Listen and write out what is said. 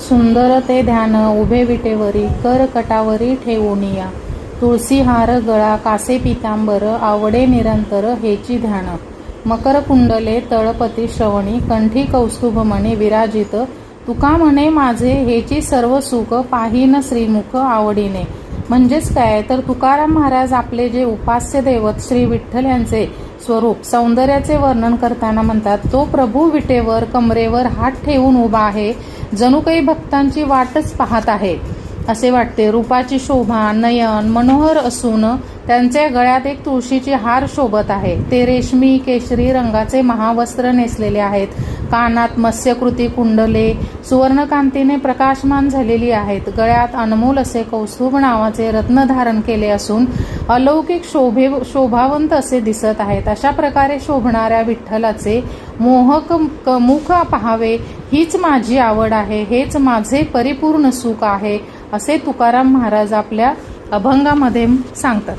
सुंदर ते ध्यान उभे विटेवरी कर कटावरी ठेवूनिया तुळसी हार गळा कासे पितांबर आवडे निरंतर हेची ध्यान मकर कुंडले तळपती श्रवणी कंठी कौस्तुभमणी विराजित तुका म्हणे माझे हेची सर्व सुख पाहीन श्रीमुख आवडीने. म्हणजेच काय तर तुकाराम महाराज आपले जे उपास्य दैवत श्री विठ्ठल यांचे स्वरूप सौंदर्याचे वर्णन करताना म्हणतात, तो प्रभू विटेवर कमरेवर हात ठेवून उभा आहे, जणू काही भक्तांची वाटच पाहत आहे असे वाटते. रूपाची शोभा नयन मनोहर असून त्यांच्या गळ्यात एक तुळशीची हार शोभत आहे. ते रेशमी केशरी रंगाचे महावस्त्र नेसलेले आहेत. कानात मत्स्यकृती कुंडले सुवर्णकांतीने प्रकाशमान झालेली आहेत. गळ्यात अनमोल असे कौस्तुभ नावाचे रत्न धारण केले असून अलौकिक शोभावंत असे दिसत आहेत. अशा प्रकारे शोभणाऱ्या विठ्ठलाचे मोहक मुख पाहावे हीच माझी आवड आहे, हेच माझे परिपूर्ण सुख आहे असे तुकाराम महाराज आपल्या अभंगामध्ये सांगतात.